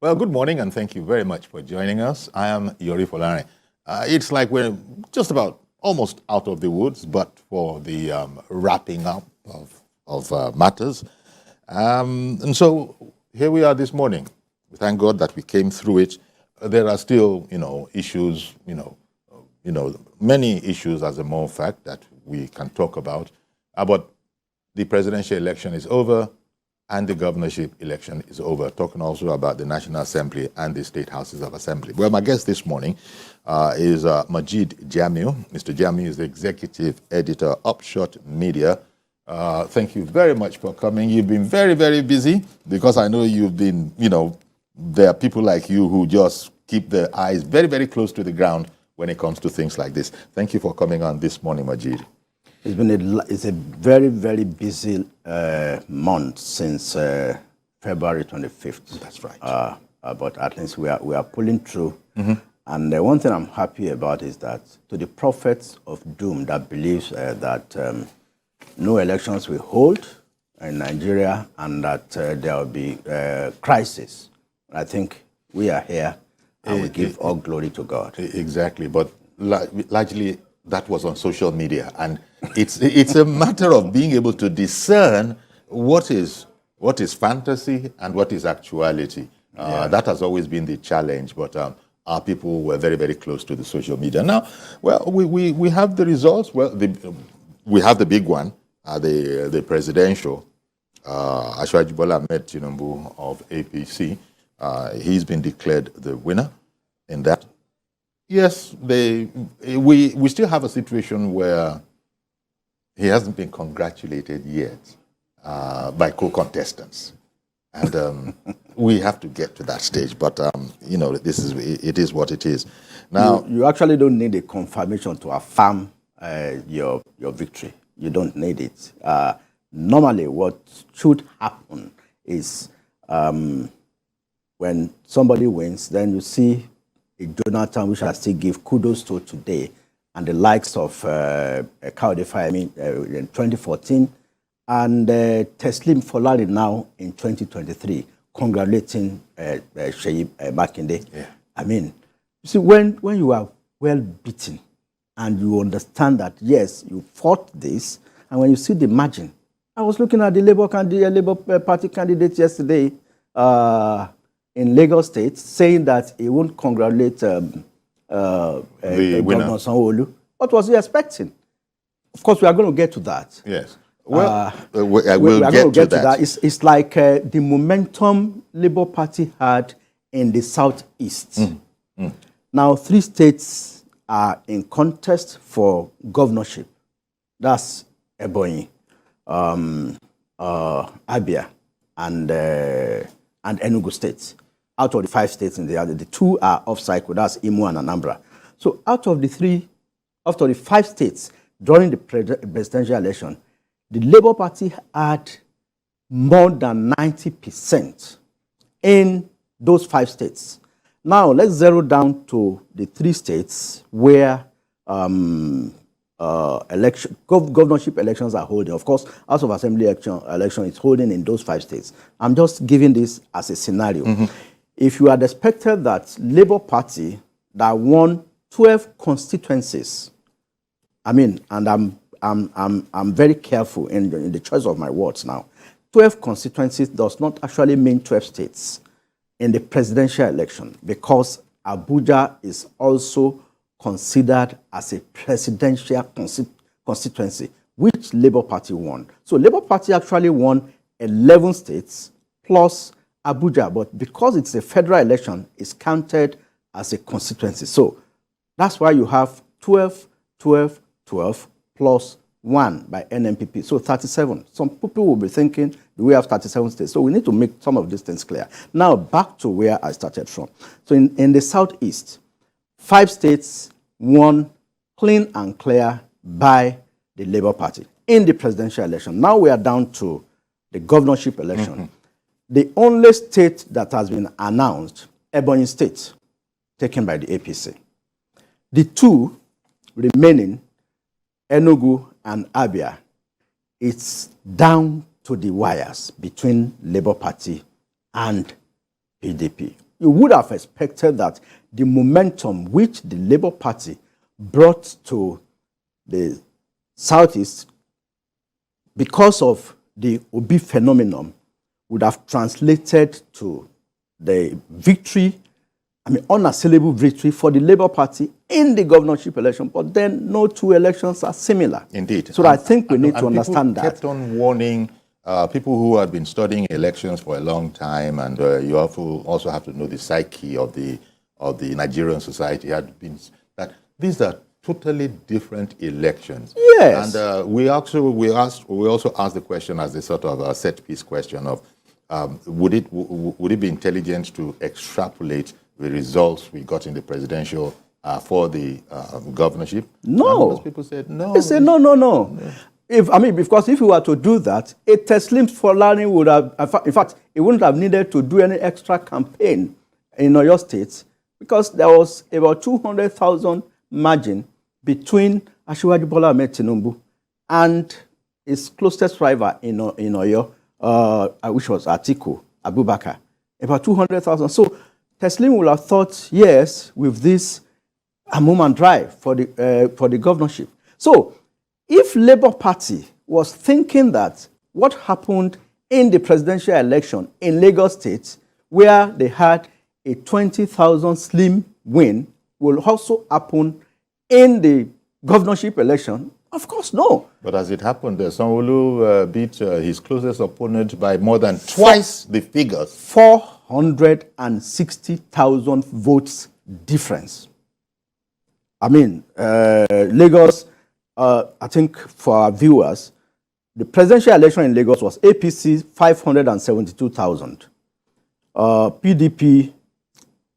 Well, good morning, and thank you very much for joining us. I am Yori Folare. It's like we're just about almost out of the woods, but for the wrapping up of matters. And so here we are this morning. We thank God that we came through it. There are still, issues, many issues, as a matter of fact, that we can talk about. But the presidential election is over, and the governorship election is over. Talking also about the National Assembly and the State Houses of Assembly. Well, my guest this morning is Majid Jamiu. Mr. Jamiu is the executive editor, Upshot Media. Thank you very much for coming. You've been very, very busy, because I know you've been, there are people like you who just keep their eyes very, very close to the ground when it comes to things like this. Thank you for coming on this morning, Majid. It's a very, very busy month since February 25th. That's right. But at least we are pulling through. Mm-hmm. And one thing I'm happy about is that to the prophets of doom that believes that no elections will hold in Nigeria and that there will be crisis, I think we are here and we give all glory to God. Exactly. But largely, that was on social media, and it's a matter of being able to discern what is fantasy and what is actuality. That has always been the challenge, but our people were very, very close to the social media. Now, well, we have the results. Well, we have the big one, the presidential. Asiwaju Bola Ahmed Tinubu of APC. He's been declared the winner in that. Yes, we still have a situation where he hasn't been congratulated yet by co-contestants, and we have to get to that stage. But it is what it is. Now, you actually don't need a confirmation to affirm your victory. You don't need it. Normally, what should happen is when somebody wins, then you see a Jonathan, which I still give kudos to today, and the likes of Kaudefai, in 2014, and Teslim Folari now in 2023, congratulating Sheyi Makinde. Yeah. I mean, you see, when you are well beaten and you understand that, yes, you fought this, and when you see the margin, I was looking at the Labour Party candidate yesterday, in Lagos State, saying that he won't congratulate Governor Sanwo-Olu. What was he expecting? Of course, we are going to get to that. Yes. Well, we'll get to that. It's like the momentum Labour Party had in the Southeast. Now, 3 states are in contest for governorship. That's Ebonyi, Abia, and Enugu State. Out of the 5 states in the other, the 2 are off cycle. That's Imo and Anambra. So out of the 5 states during the presidential election, the Labour Party had more than 90% in those 5 states. Now let's zero down to the 3 states where governorship elections are holding. Of course, House of Assembly election is holding in those 5 states. I'm just giving this as a scenario. Mm-hmm. If you had expected that Labour Party that won 12 constituencies, and I'm very careful in the choice of my words now. 12 constituencies does not actually mean 12 states in the presidential election, because Abuja is also considered as a presidential constituency, which Labour Party won. So Labour Party actually won 11 states plus Abuja, but because it's a federal election, it's counted as a constituency. So that's why you have 12, 12, 12 plus 1 by NMPP, so 37. Some people will be thinking, do we have 37 states? So we need to make some of these things clear. Now, back to where I started from. So in the Southeast, 5 states won clean and clear by the Labour Party in the presidential election. Now we are down to the governorship election. Mm-hmm. The only state that has been announced, Ebonyi State, taken by the APC. The 2 remaining, Enugu and Abia, it's down to the wires between Labour Party and PDP. you would have expected that the momentum which the Labour Party brought to the Southeast because of the Obi phenomenon would have translated to the victory, unassailable victory for the Labour Party in the governorship election. But then no two elections are similar. Indeed. So I think we need to understand that. People kept on warning people who had been studying elections for a long time, and you also have to know the psyche of the Nigerian society, had been that these are totally different elections. Yes. And we also asked the question as a sort of a set piece question of would it be intelligent to extrapolate the results we got in the presidential for the governorship? No. And most people said no. They said no. Because if you were to do that, a Teslim Folani would have, in fact, it wouldn't have needed to do any extra campaign in Oyo State, because there was about 200,000 margin between Asiwaju Bola Ahmed Tinubu and his closest rival in Oyo, which was Atiku Abubakar, about 200,000. So Teslim would have thought, yes, with this, a moment drive for the governorship. So if Labour Party was thinking that what happened in the presidential election in Lagos State, where they had a 20,000 slim win, will also happen in the governorship election, of course, no. But as it happened, Sanwo-Olu beat his closest opponent by more than twice the figures. 460,000 votes difference. Lagos, I think for our viewers, the presidential election in Lagos was APC 572,000, PDP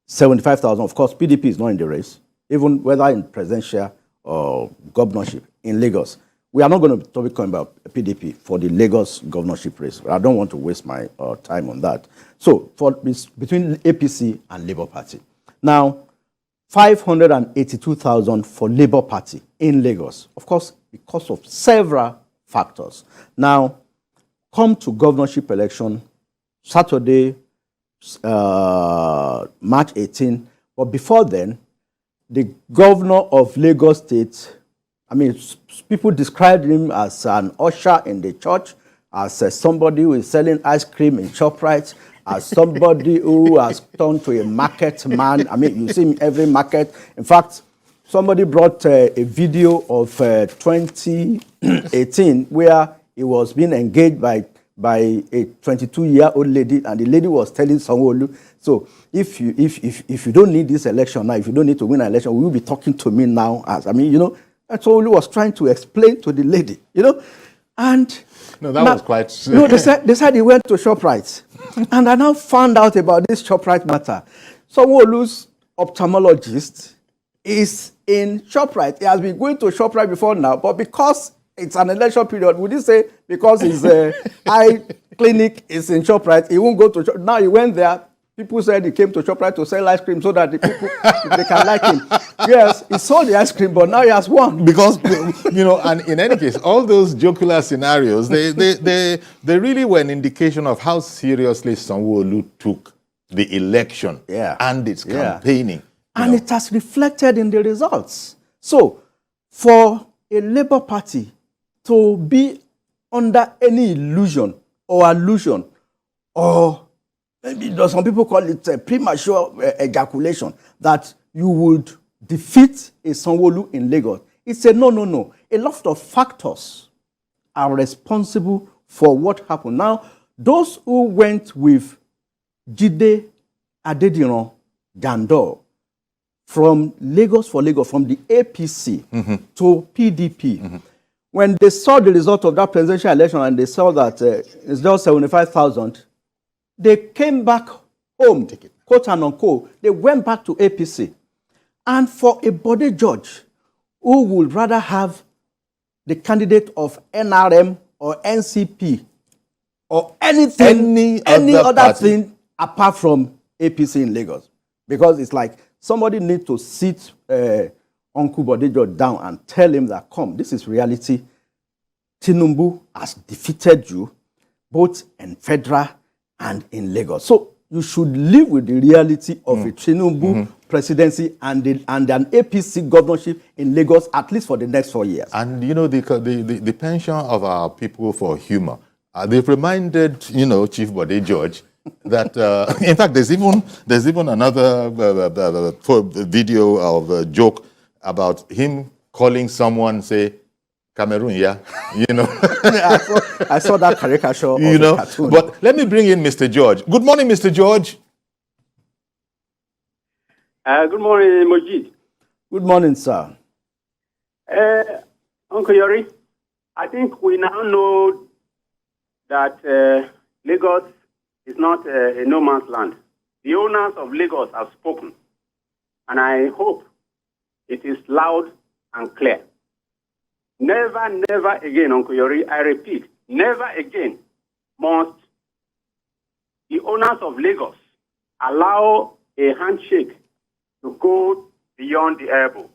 75,000. Of course, PDP is not in the race, even whether in presidential or governorship in Lagos. We are not going to be talking about PDP for the Lagos governorship race. I don't want to waste my time on that. So between APC and Labour Party. Now, 582,000 for Labour Party in Lagos. Of course, because of several factors. Now, come to governorship election, Saturday, March 18. But before then, the governor of Lagos State, people described him as an usher in the church, as somebody who is selling ice cream in ShopRite, as somebody who has turned to a market man. You see him every market. In fact, somebody brought a video of 2018 where he was being engaged by a 22-year-old lady, and the lady was telling Sanwo-Olu, so if you don't need this election now, if you don't need to win an election, will you be talking to me now? And Sanwo-Olu was trying to explain to the lady, and no, that was quite. No, they said he went to ShopRite, and I now found out about this ShopRite matter. Sanwo-Olu's ophthalmologist is in ShopRite. He has been going to ShopRite before now, but because it's an election period, would you say because his eye clinic is in ShopRite, he won't go to Shop? Now he went there. People said he came to ShopRite to sell ice cream so that the people they can like him. Yes, he sold the ice cream, but now he has won. Because and in any case, all those jocular scenarios, they really were an indication of how seriously Sanwo-Olu took the election and its campaigning. And it has reflected in the results. So, for a Labour Party to be under any illusion or allusion, or maybe some people call it a premature ejaculation, that you would defeat a Sanwo-Olu in Lagos, it's a no. A lot of factors are responsible for what happened. Now, those who went with Jide Adediran Jandor from Lagos, from the APC to PDP, when they saw the result of that presidential election and they saw that it's just 75,000, they came back home, quote and unquote. They went back to APC. And for a body judge who would rather have the candidate of NRM or NCP or any other thing apart from APC in Lagos, because it's like somebody needs to sit Uncle Bodejo down and tell him that, come, this is reality. Tinubu has defeated you both in federal and in Lagos. So you should live with the reality of a Tinubu presidency and an APC governorship in Lagos, at least for the next 4 years. And you know, the penchant of our people for humor, they've reminded, you know, Chief Bode George that, in fact, there's even another video of a joke about him calling someone, say, Cameroon, yeah, you know. I saw that caricature of you know, cartoon. But let me bring in Mr. George. Good morning, Mr. George. Good morning, Mojid. Good morning, sir. Uncle Yori, I think we now know that Lagos is not a no man's land. The owners of Lagos have spoken, and I hope it is loud and clear. Never, never again, Uncle Yori, I repeat, never again must the owners of Lagos allow a handshake to go beyond the elbow.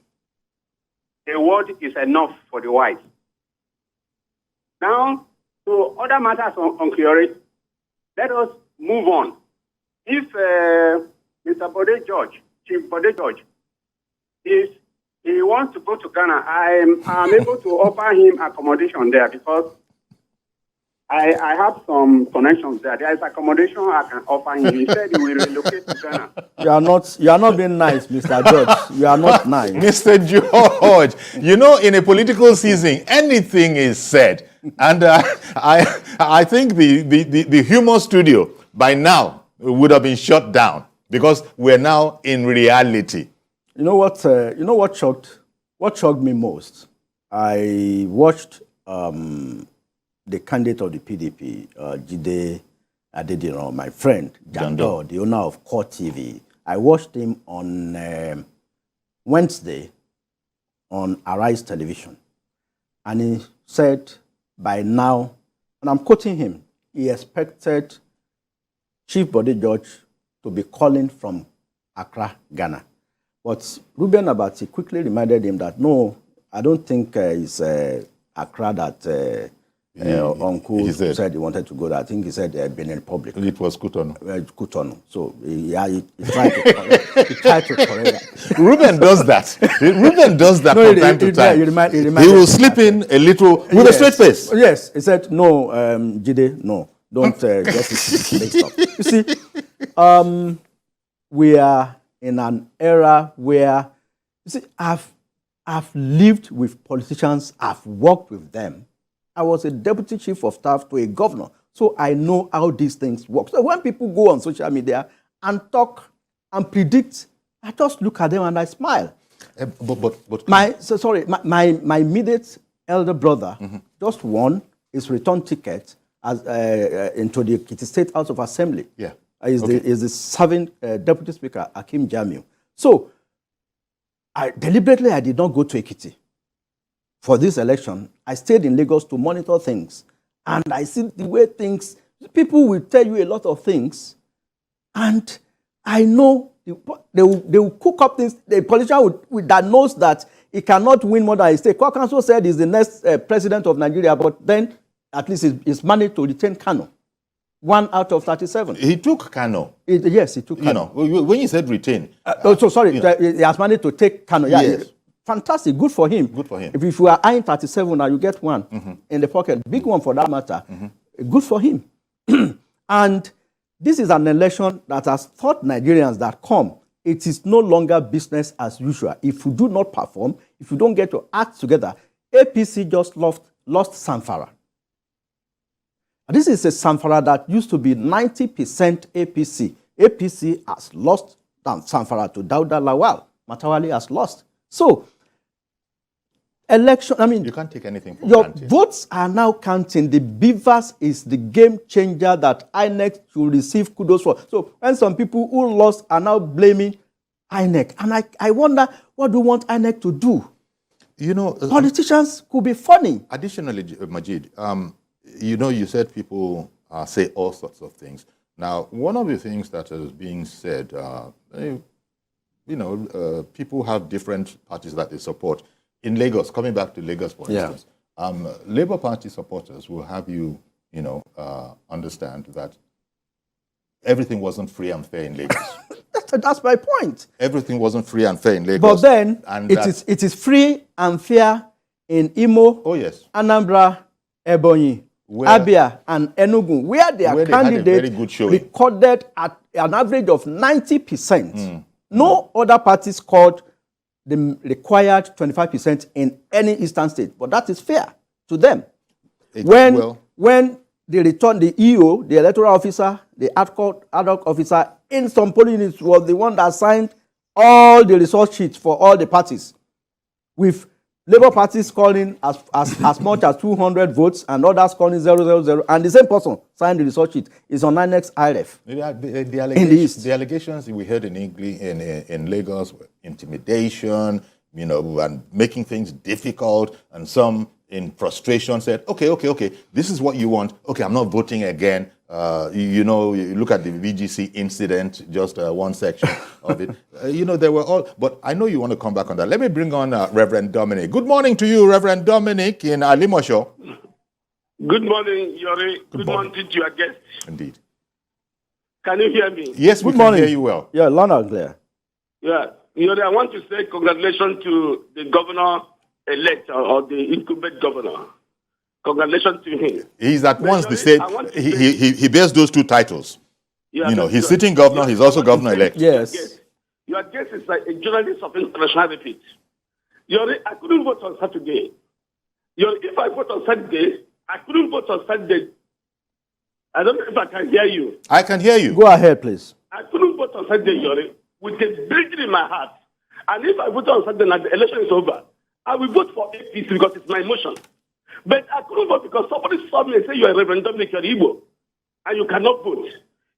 A word is enough for the wise. Now, to other matters, Uncle Yori, let us move on. If Mr. Bode George, Chief Bode George, he wants to go to Ghana, I'm able to offer him accommodation there because I have some connections there. There is accommodation I can offer him. He said he will relocate to Ghana. You are not being nice, Mr. George. You are not nice. Mr. George, you know, in a political season, anything is said. And I think the humor studio by now would have been shut down because we're now in reality. You know what shocked me most? I watched the candidate of the PDP, Jide Adediran, my friend, Jando, the owner of Core TV. I watched him on Wednesday on Arise Television. And he said by now, and I'm quoting him, he expected Chief Bode George to be calling from Accra, Ghana. But Ruben Abati quickly reminded him that, no, I don't think it's Accra that Uncle said he wanted to go there. I think he said Benin Republic. It was Cotonou. Cotonou. So he tried to correct that. Ruben does that. Ruben does that from time to time. He will slip in a little with a straight face. Yes. He said, no, Jide, no. Don't just mix up. You see, we are in an era where, you see, I've lived with politicians, I've worked with them. I was a deputy chief of staff to a governor, so I know how these things work. So when people go on social media and talk and predict, I just look at them and I smile. My immediate elder brother just won his return ticket as into the Ekiti State House of Assembly. Yeah. Is the serving deputy speaker, Akim Jamiu. So I did not go to Ekiti for this election. I stayed in Lagos to monitor things. And I see the way people will tell you a lot of things. And I know they will cook up things. The politician that knows that he cannot win more than he state. Kwakanso said he's the next president of Nigeria, but then at least he's managed to retain Kano. 1 out of 37. He took Kano. Yes, he took Kano. You know, when you said retain. He has managed to take Kano. Yeah, yes. Fantastic. Good for him. Good for him. If you are eyeing 37 now, you get one in the pocket. Big one for that matter. Good for him. And this is an election that has taught Nigerians that it is no longer business as usual. If you do not perform, if you don't get to act together, APC just lost Samfara. This is a Samfara that used to be 90% APC. APC has lost Samfara to Dauda Lawal. Matawali has lost. So, election, you can't take anything for your granted. Votes are now counting. The Beavers is the game changer that INEC should receive kudos for. So, when some people who lost are now blaming INEC, and I wonder, what do you want INEC to do? You know, politicians could be funny. Additionally, Majid, you know, you said people say all sorts of things. Now, one of the things that is being said, people have different parties that they support. In Lagos, coming back to Lagos, for instance, Labour Party supporters will have you, understand that everything wasn't free and fair in Lagos. That's my point. Everything wasn't free and fair in Lagos. But then and it is free and fair in Imo, oh yes, Anambra, Ebonyi, Abia, and Enugu, where their candidates recorded at an average of 90%. No other party scored the required 25% in any eastern state, but that is fair to them. When they return, the EO, the electoral officer, the ad hoc officer in some polling units was the one that signed all the result sheets for all the parties, with Labour parties scoring as much as 200 votes and others scoring 000, and the same person signed the result sheet is on INEC's IRF. The allegations we heard in Lagos were intimidation, and making things difficult, and some in frustration said, okay, this is what you want. Okay, I'm not voting again. You look at the VGC incident, just one section of it. They were all, but I know you want to come back on that. Let me bring on Reverend Dominic. Good morning to you, Reverend Dominic in Alimosho. Good morning, Yori. Good morning to your guests. Indeed. Can you hear me? Yes, we can hear you well. Yeah, loud and clear. Yeah. Yori, I want to say congratulations to the governor-elect or the incumbent governor. Congratulations to him. He's at once the same. He bears those two titles. Yeah, he's sitting governor. He's also governor-elect. Yes. Your guest is like a journalist of international repeat. I couldn't vote on Saturday. If I vote on Saturday, I couldn't vote on Saturday. I don't know if I can hear you. I can hear you. Go ahead, please. I couldn't vote on Saturday, Yori, with a bleeding in my heart. And if I vote on Saturday and the election is over, I will vote for APC because it's my emotion. But I couldn't vote because somebody saw me and said, you're a Reverend Dominic, you're Igbo, and you cannot vote.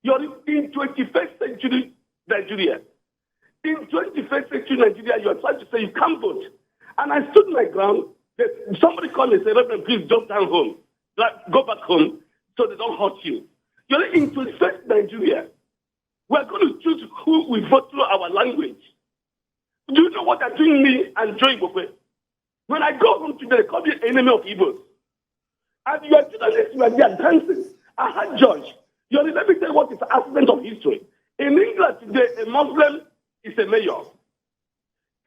You're in 21st century Nigeria. In 21st century Nigeria, you're trying to say you can't vote. And I stood my ground. Somebody called me and said, Reverend, please jump down home. Go back home so they don't hurt you. You're in 21st Nigeria. We're going to choose who we vote through our language. Do you know what they're doing me and Joy Bokwe? When I go home today, they call me enemy of Igbos. And you are journalists, you are there dancing. I had George. Let me tell you what is the accident of history. In England today, a Muslim is a mayor.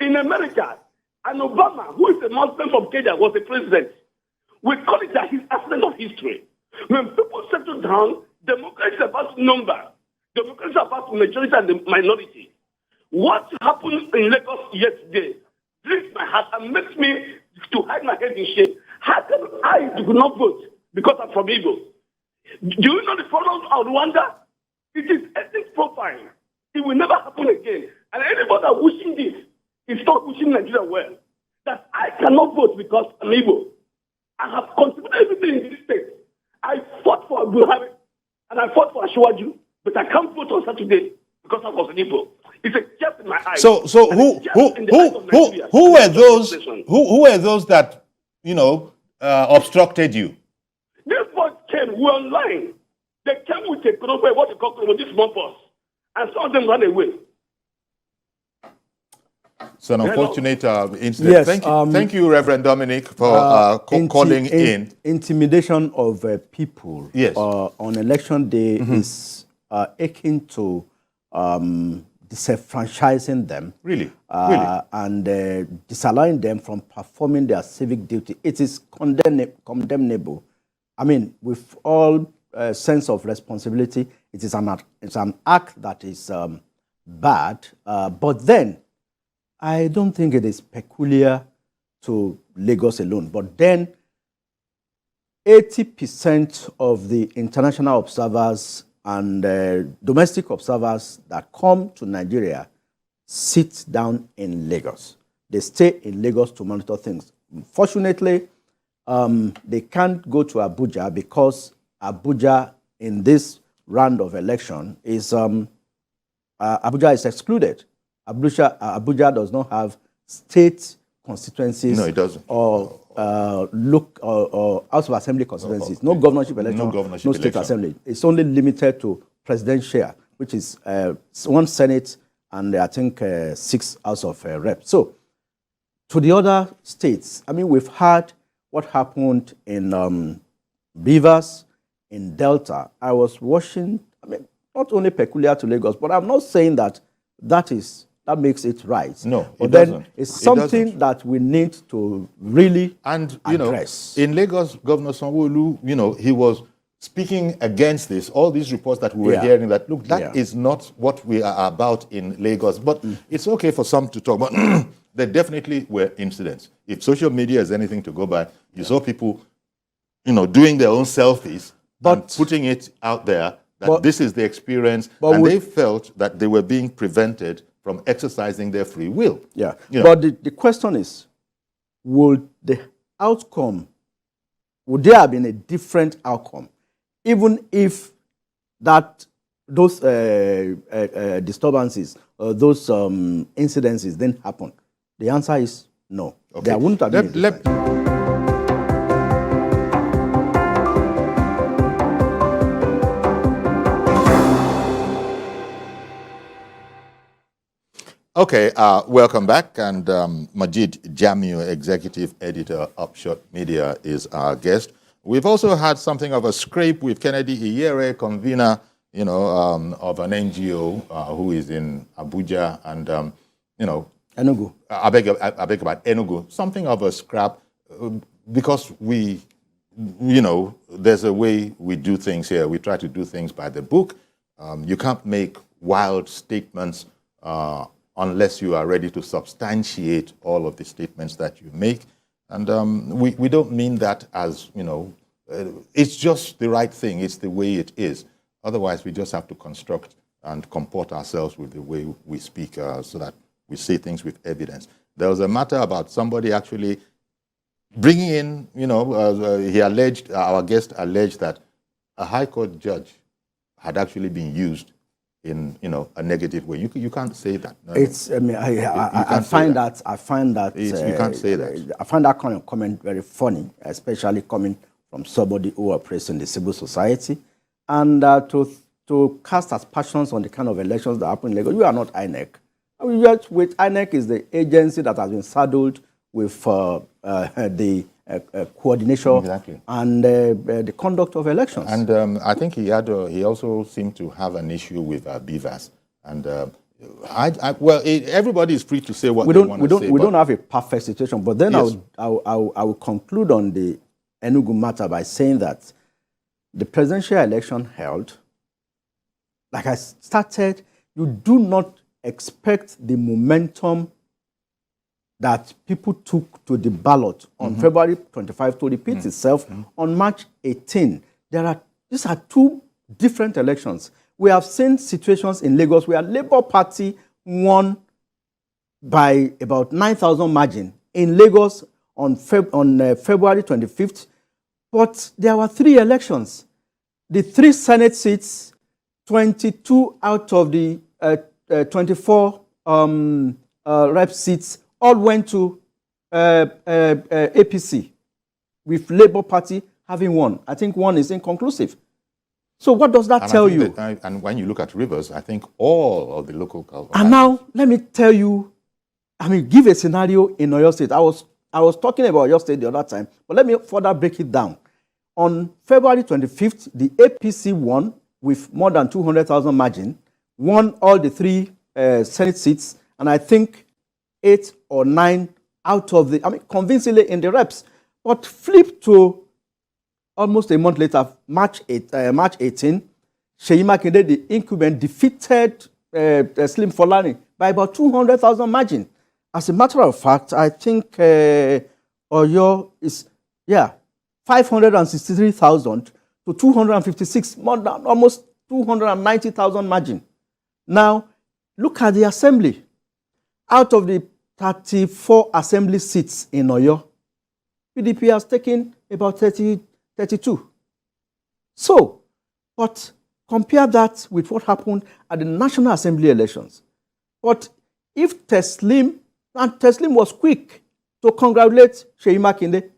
In America, an Obama, who is a Muslim from Kenya, was a president. We call it his accident of history. When people settle down, democracy is about number. Democracy is about majority and the minority. What happened in Lagos yesterday breaks my heart and makes me to hide my head in shame. How can I do not vote because I'm from Igbo? Do you know the problem of Rwanda? It is ethnic profile. It will never happen again. And anybody that wishing this is not wishing Nigeria well. That I cannot vote because I'm Igbo. I have contributed everything in this state. I fought for Buhari and I fought for Ashwaju, but I can't vote on Saturday because I was an Igbo. It's a gap in my eyes. So who were those? Who were those that obstructed you? These boys came. We were online. They came with a crowbar, what you call with this small bus, and some of them ran away. It's an unfortunate incident. Yes, thank you, Reverend Dominic, for calling in. Intimidation of people yes. On election day is akin to disenfranchising them, really? And disallowing them from performing their civic duty. It is condemnable. I mean, with all sense of responsibility, it's an act that is bad. But then, I don't think it is peculiar to Lagos alone. But then, 80% of the international observers and domestic observers that come to Nigeria sit down in Lagos. They stay in Lagos to monitor things. Fortunately, they can't go to Abuja because Abuja in this round of election is Abuja is excluded. Abuja does not have state constituencies. No, it doesn't. Or House of Assembly constituencies. No governorship election, no state assembly. It's only limited to presidential, which is one Senate and I think 6 House of Reps. So, to the other states, I mean, we've had what happened in Rivers, in Delta. I was watching, I mean, not only peculiar to Lagos, but I'm not saying that that makes it right. No, but it then doesn't. it's something doesn't. that we need to really And, address. in Lagos, Governor Sanwo-Olu, he was speaking against this, all these reports that we were Yeah. hearing that, look, that Yeah. is not what we are about in Lagos. But it's okay for some to talk, but there definitely were incidents. If social media is anything to go by, you saw people, doing their own selfies and putting it out there that this is the experience, and they felt that they were being prevented from exercising their free will. Yeah. But the question is, would there have been a different outcome, even if those disturbances, those incidences didn't happen? The answer is no. Okay. There wouldn't have been a difference. Okay, welcome back. And Majid Jamiu, Executive Editor, Upshot Media, is our guest. We've also had something of a scrape with Kennedy Iyere, convener, of an NGO who is in Abuja and, Enugu. I beg about Enugu. Something of a scrap because there's a way we do things here. We try to do things by the book. You can't make wild statements unless you are ready to substantiate all of the statements that you make. And we don't mean that as, it's just the right thing. It's the way it is. Otherwise, we just have to construct and comport ourselves with the way we speak so that we say things with evidence. There was a matter about somebody actually bringing in, our guest alleged that a high court judge had actually been used in a negative way. You can't say that. No, it's. I mean, I find that. I find that you can't say that. I find that kind of comment very funny, especially coming from somebody who operates in the civil society, and to cast aspersions on the kind of elections that happen in Lagos. You are not INEC. I mean, with INEC is the agency that has been saddled with the coordination exactly. and the conduct of elections. And I think he also seemed to have an issue with BVAS. And everybody is free to say what they want to say. We don't have a perfect situation, but then Yes. I will conclude on the Enugu matter by saying that the presidential election held, like I started, you do not expect the momentum that people took to the ballot on February 25 to repeat itself on March 18. These are two different elections. We have seen situations in Lagos where Labour Party won by about 9,000 margin in Lagos on February 25th, but there were three elections. The 3 Senate seats, 22 out of the 24 rep seats all went to APC, with Labour Party having won. I think one is inconclusive. So what does that tell you? And when you look at Rivers, I think all of the local governments. And now, let me tell you, give a scenario in Oyo State. I was talking about Oyo State the other time, but let me further break it down. On February 25th, the APC won with more than 200,000 margin, won all the 3 Senate seats, and I think 8 or 9 out of the, convincingly in the reps. But flip to almost a month later, March 18, Seyi Makinde, the incumbent, defeated Slim Folani by about 200,000 margin. As a matter of fact, I think Oyo is, 563,000 to 256, more than almost 290,000 margin. Now, look at the assembly. Out of the 34 assembly seats in Oyo, PDP has taken about 32. So, but compare that with what happened at the National Assembly elections. But if Teslim was quick to congratulate Seyi Makinde,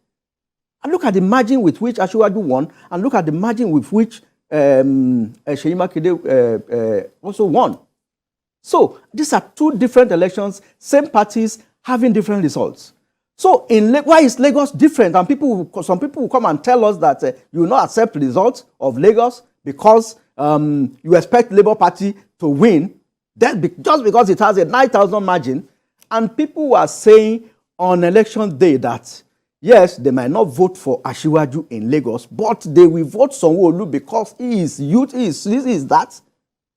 and look at the margin with which Asiwaju won, and look at the margin with which Seyi Makinde also won. So these are 2 different elections, same parties having different results. So why is Lagos different? And some people will come and tell us that you will not accept the results of Lagos because you expect Labour Party to win, just because it has a 9,000 margin, and people were saying on election day that, yes, they might not vote for Asiwaju in Lagos, but they will vote Sanwo-Olu because he is youth, he is that.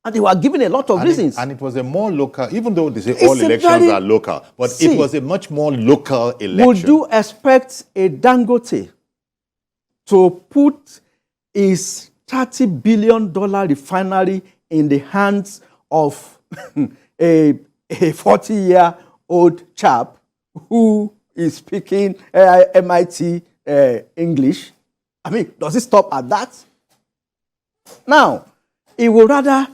And they were given a lot of reasons. And it was a more local, even though they say all elections are local, but it was a much more local election. Would you expect a Dangote to put his $30 billion refinery in the hands of a 40-year-old chap who is speaking MIT English? I mean, does it stop at that? Now, he would rather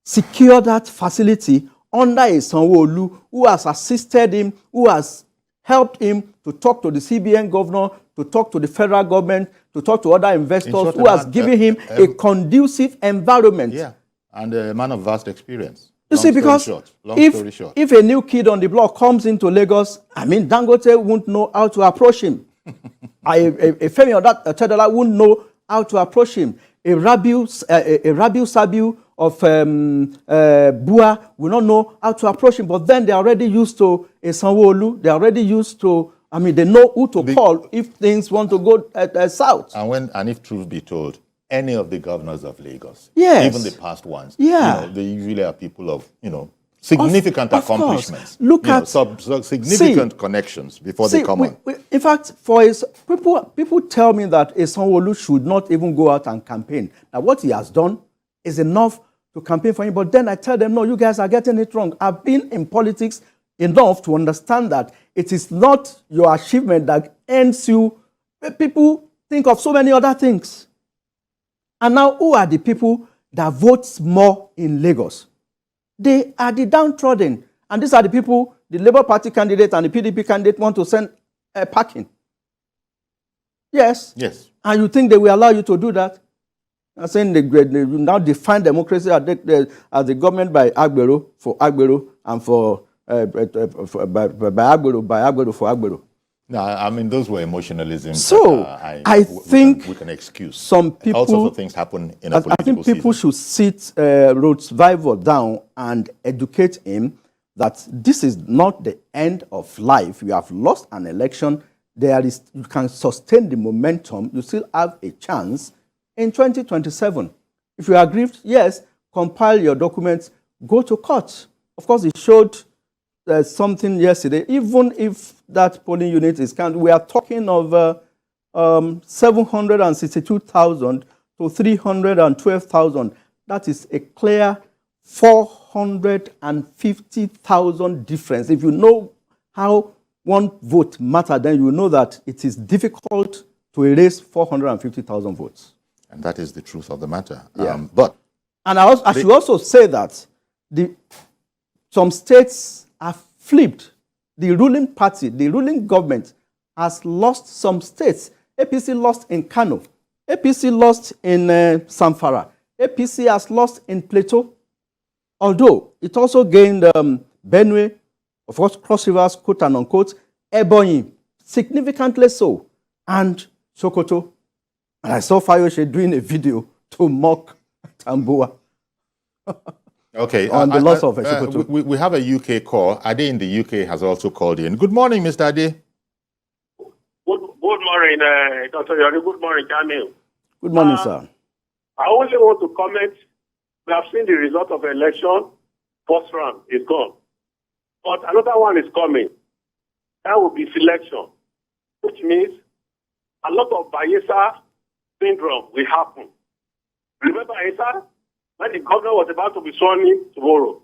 secure that facility under a Sanwo-Olu who has assisted him, who has helped him to talk to the CBN governor, to talk to the federal government, to talk to other investors, who has given him a conducive environment. Yeah, and a man of vast experience. You see, because if a new kid on the block comes into Lagos, I mean, Dangote won't know how to approach him. A Femi Otedola won't know how to approach him. A Rabiu Sabiu of Bua will not know how to approach him. But then they're already used to a Sanwo-Olu. They're already used to, I mean, they know who to call if things want to go south. And if truth be told, any of the governors of Lagos, yes, even the past ones, yeah, they usually are people of, significant accomplishments. Look at significant connections before they come on. In fact, people tell me that a Sanwo-Olu should not even go out and campaign. Now, what he has done is enough to campaign for him. But then I tell them, no, you guys are getting it wrong. I've been in politics enough to understand that it is not your achievement that ends you. People think of so many other things. And now, who are the people that vote more in Lagos? They are the downtrodden. And these are the people the Labour Party candidate and the PDP candidate want to send packing. Yes. Yes. And you think they will allow you to do that? I'm saying they now define democracy as the government by Agbero for Agbero and for by Agbero for Agbero. No, I mean, those were emotionalism. So I think we can excuse. Some people, all sorts of things happen in a political I think people should sit Rotsvival down and educate him that this is not the end of life. You have lost an election. You can sustain the momentum. You still have a chance in 2027. If you are aggrieved, yes, compile your documents, go to court. Of course, it showed something yesterday. Even if that polling unit is counted, we are talking of 762,000 to 312,000. That is a clear 450,000 difference. If you know how one vote matters, then you know that it is difficult to erase 450,000 votes. And that is the truth of the matter. Yeah. And I should also say that some states have flipped. The ruling party, the ruling government has lost some states. APC lost in Kano. APC lost in Zamfara. APC has lost in Plateau. Although it also gained Benue, of course, Cross Rivers, quote and unquote, Ebonyi, significantly so, and Sokoto. And I saw Fayose doing a video to mock Tambuwa. Okay. On the loss of Sokoto. We have a UK call. Ade in the UK has also called in. Good morning, Mr. Ade. Good morning, Dr. Yori. Good morning, Camille. Good morning, sir. I only want to comment. We have seen the result of the election. First round is gone. But another one is coming. That will be selection, which means a lot of Bayelsa syndrome will happen. Remember Bayelsa? When the governor was about to be sworn in tomorrow,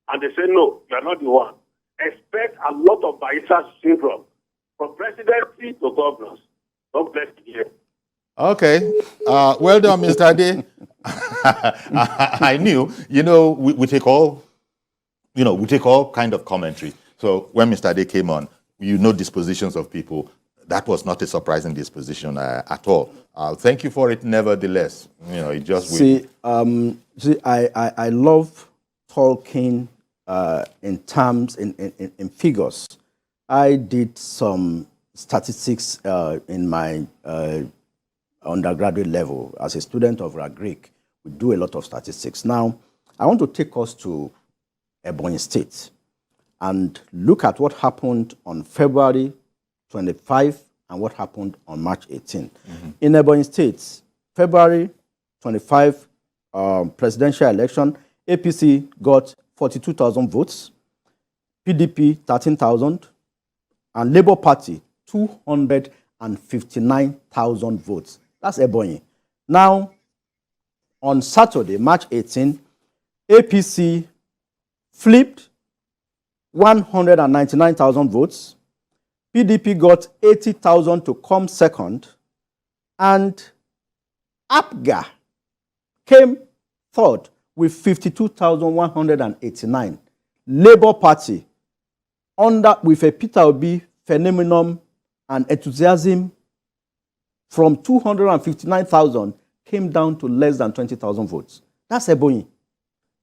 and they say, no, you are not the one. Expect a lot of Bayelsa syndrome from presidency to governors. God bless you. Okay. Well done, Mr. Ade. I knew, we take all, we take all kind of commentary. So when Mr. Ade came on, dispositions of people. That was not a surprising disposition at all. Thank you for it, nevertheless. It just... I love talking in terms, in figures. I did some statistics in my undergraduate level as a student of Greek. we do a lot of statistics. Now, I want to take us to Ebonyi State and look at what happened on February 25 and what happened on March 18. In Ebonyi State, February 25 presidential election, APC got 42,000 votes, PDP 13,000, and Labour Party 259,000 votes. That's Ebonyi. Now, on Saturday, March 18, APC flipped 199,000 votes. PDP got 80,000 to come second. And APGA came third with 52,189. Labour Party, with a Peter Obi phenomenon and enthusiasm from 259,000 came down to less than 20,000 votes. That's Ebonyi.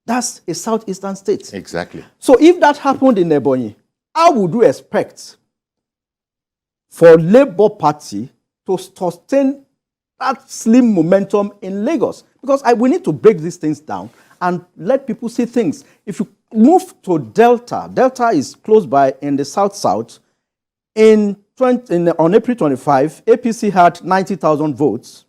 That's a southeastern state. Exactly. So if that happened in Ebonyi, how would you expect for Labour Party to sustain that slim momentum in Lagos? Because we need to break these things down and let people see things. If you move to Delta, Delta is close by in the south-south. On April 25, APC had 90,000 votes,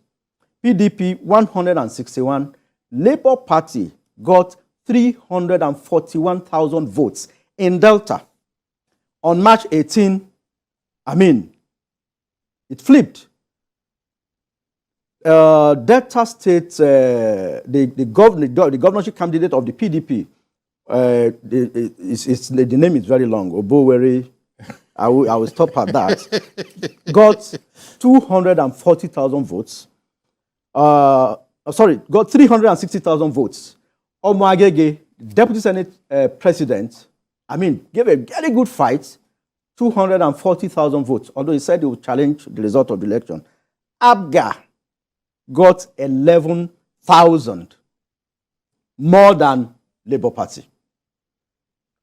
PDP 161, Labour Party got 341,000 votes in Delta. On March 18, it flipped. Delta State, the governorship candidate of the PDP, the name is very long, Oboweri, I will stop at that, got 240,000 votes. Got 360,000 votes. Omoagege, Deputy Senate President, gave a very good fight, 240,000 votes, although he said he would challenge the result of the election. APGA got 11,000, more than Labour Party.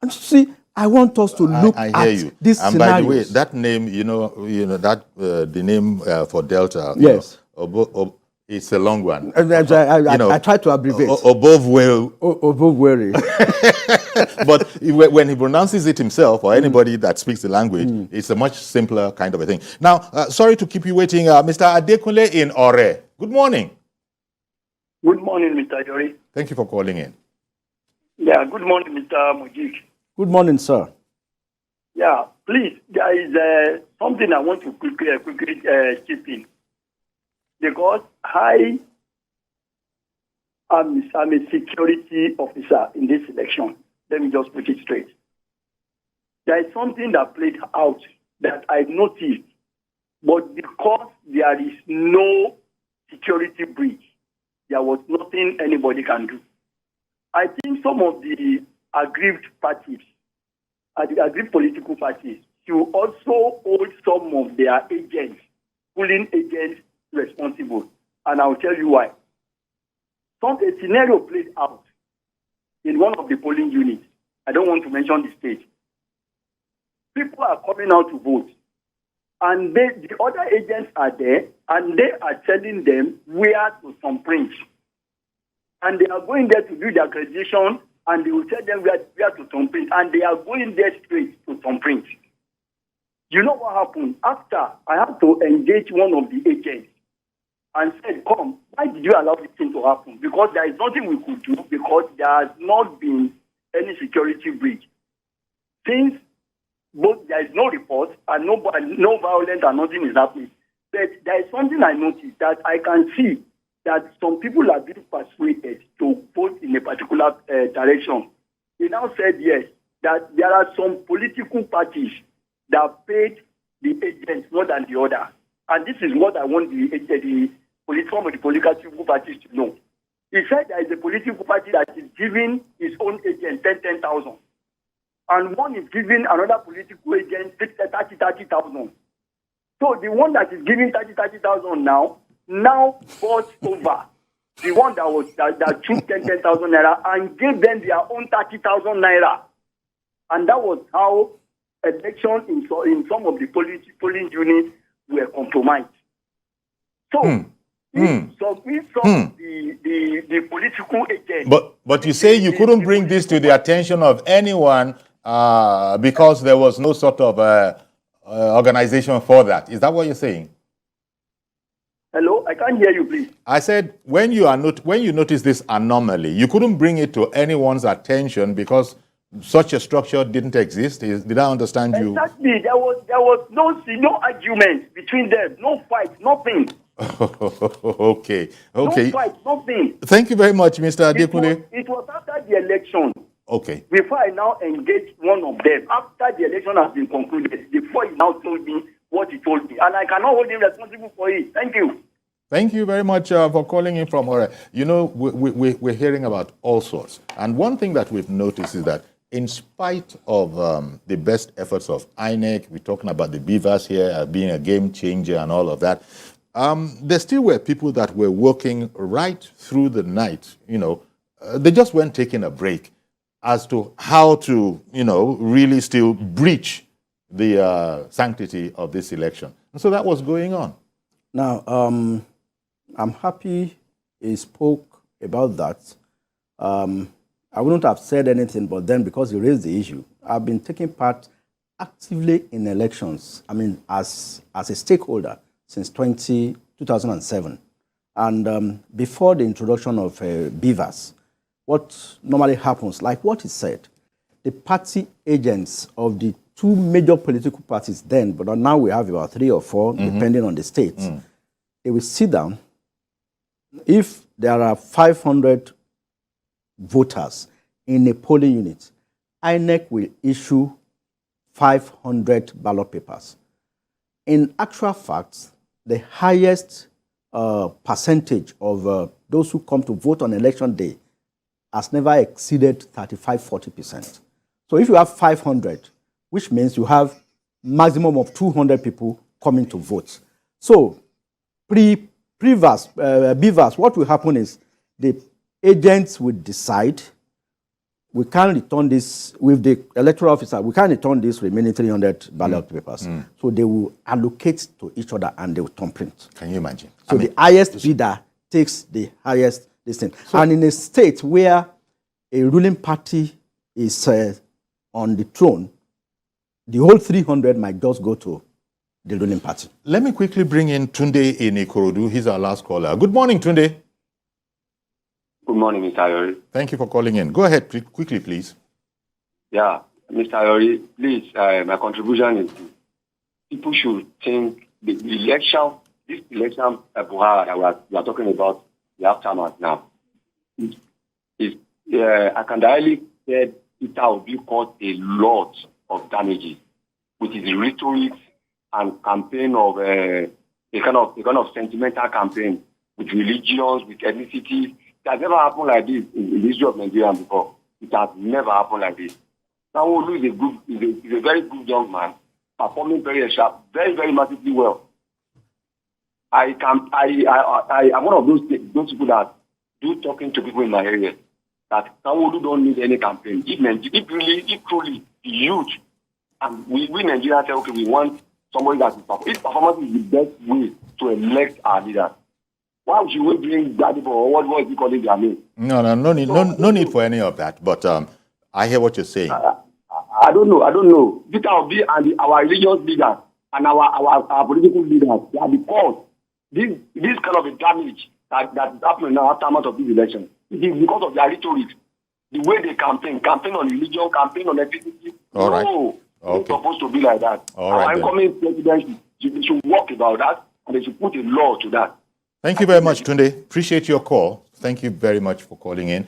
And see, I want us to look I at hear you. this And scenario. by the way, that name, the name for Delta, yes, it's a long one. I try to abbreviate. Oboweri. But when he pronounces it himself, or anybody that speaks the language, it's a much simpler kind of a thing. Now, sorry to keep you waiting, Mr. Adekunle in Ore. Good morning. Good morning, Mr. Yori. Thank you for calling in. Yeah, good morning, Mr. Mujik. Good morning, sir. Yeah, please, there is something I want to quickly chip in. Because I am a security officer in this election. Let me just put it straight. There is something that played out that I noticed, but because there is no security breach, there was nothing anybody can do. I think some of the aggrieved parties, the aggrieved political parties, should also hold some of their agents, polling agents, responsible. And I'll tell you why. A scenario played out in one of the polling units. I don't want to mention the state. People are coming out to vote. And the other agents are there, and they are telling them where to some print. And they are going there to do their accreditation, and they will tell them where to some print. And they are going there straight to some print. You know what happened? After, I had to engage one of the agents and said, come, why did you allow this thing to happen? Because there is nothing we could do, because there has not been any security breach. Since both there is no report and no violence and nothing is happening. But there is something I noticed that I can see that some people are being persuaded to vote in a particular direction. They now said yes, that there are some political parties that paid the agents more than the other. And this is what I want some of the political parties to know. He said there is a political party that is giving its own agent 10,000. And one is giving another political agent 30,000. So the one that is giving 30,000 now bought over the one that took 10,000 naira and gave them their own 30,000 naira. And that was how elections in some of the polling units were compromised. So The political agent. But you say you couldn't bring this to the attention of anyone because there was no sort of organization for that. Is that what you're saying? Hello, I can't hear you, please. I said when you notice this anomaly, you couldn't bring it to anyone's attention because such a structure didn't exist. Did I understand you? Exactly. There was no argument between them, no fight, nothing. Okay. No fight, nothing. Thank you very much, Mr. Adekunle. It was after the election. Okay. Before I now engage one of them, after the election has been concluded, before he now told me what he told me, and I cannot hold him responsible for it. Thank you. Thank you very much for calling in from Ore. You know, we're hearing about all sorts. And one thing that we've noticed is that in spite of the best efforts of INEC, we're talking about the beavers here being a game changer and all of that, there still were people that were working right through the night. You know, they just weren't taking a break as to how to, you know, really still breach the sanctity of this election. And so that was going on. Now, I'm happy he spoke about that. I wouldn't have said anything, but then because he raised the issue, I've been taking part actively in elections, I mean, as a stakeholder since 2007. And before the introduction of beavers, what normally happens, like what he said, the party agents of the two major political parties then, but now we have about 3 or 4, depending on the states, they will sit down. If there are 500 voters in a polling unit, INEC will issue 500 ballot papers. In actual fact, the highest percentage of those who come to vote on election day has never exceeded 35–40%. So if you have 500, which means you have maximum of 200 people coming to vote. So beavers, what will happen is the agents will decide, we can't return this, with the electoral officer, we can't return this remaining 300 ballot papers. So they will allocate to each other and they will thumbprint. Can you imagine? So the highest bidder takes the highest listing. So, and in a state where a ruling party is on the throne, the whole 300 might just go to the ruling party. Let me quickly bring in Tunde in Ikorodu. He's our last caller. Good morning, Tunde. Good morning, Mr. Ayori. Thank you for calling in. Go ahead, quickly, please. Yeah, Mr. Ayori, please, my contribution is people should think this election, Buhari that we are talking about, the aftermath now, I can directly say Peter Obi caused a lot of damages with his rhetoric and campaign of a kind of sentimental campaign with religions, with ethnicity. It has never happened like this in the history of Nigeria before. It has never happened like this. Sanwo-Olu is a very good young man, performing very sharp, very, very massively well. I'm one of those people that do talking to people in my area that Sanwo-Olu don't need any campaign. If truly huge, and we Nigeria say, okay, we want somebody that is performing. If performance is the best way to elect our leader, why should we bring Daddy or what is he calling their name? No need for any of that. But I hear what you're saying. I don't know. Peter Obi and our religious leaders and our political leaders, they are the cause. This kind of a damage that is happening now after of this election. It is because of their rhetoric, the way they campaign on religion, campaign on ethnicity. All right. No, okay. It's supposed to be like that. Our incoming president should work about that, and they should put a law to that. Thank you very much, Tunde. Appreciate your call. Thank you very much for calling in.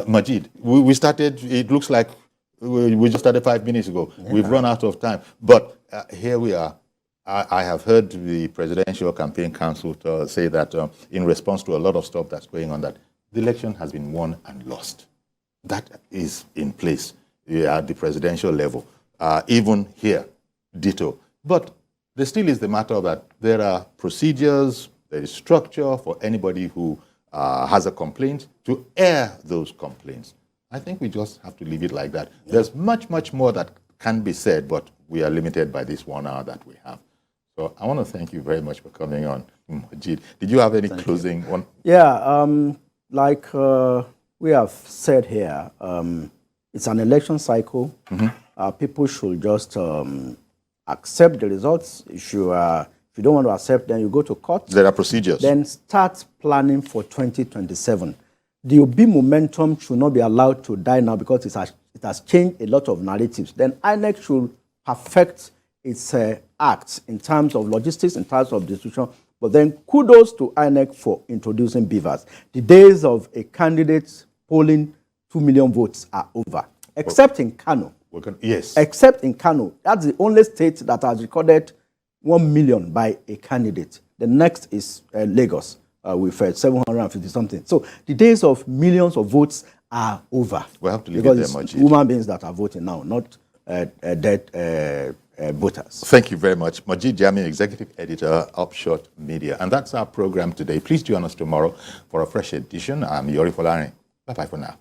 Majid, we started, it looks like we just started 5 minutes ago. Yeah. We've run out of time. But here we are. I have heard the Presidential Campaign Council say that in response to a lot of stuff that's going on, that the election has been won and lost. That is in place at the presidential level. Even here, ditto. But there still is the matter that there are procedures, there is structure for anybody who has a complaint to air those complaints. I think we just have to leave it like that. Yeah. There's much, much more that can be said, but we are limited by this 1 hour that we have. So So I want to thank you very much for coming on, Majid. Did you have any closing one? Yeah, like we have said here, it's an election cycle. People should just accept the results. If you don't want to accept, then you go to court. There are procedures. Then start planning for 2027. The Obi momentum should not be allowed to die now because it has changed a lot of narratives. Then INEC should perfect its acts in terms of logistics, in terms of distribution. But then kudos to INEC for introducing beavers. The days of a candidate polling 2 million votes are over, except in Kano. Yes. Except in Kano. That's the only state that has recorded 1 million by a candidate. The next is Lagos with 750 something. So the days of millions of votes are over. We have to leave because it there, Majid. Human beings that are voting now, not dead voters. Thank you very much. Majid Jami, Executive Editor, Upshot Media. And that's our program today. Please join us tomorrow for a fresh edition. I'm Yori Folari. Bye-bye for now.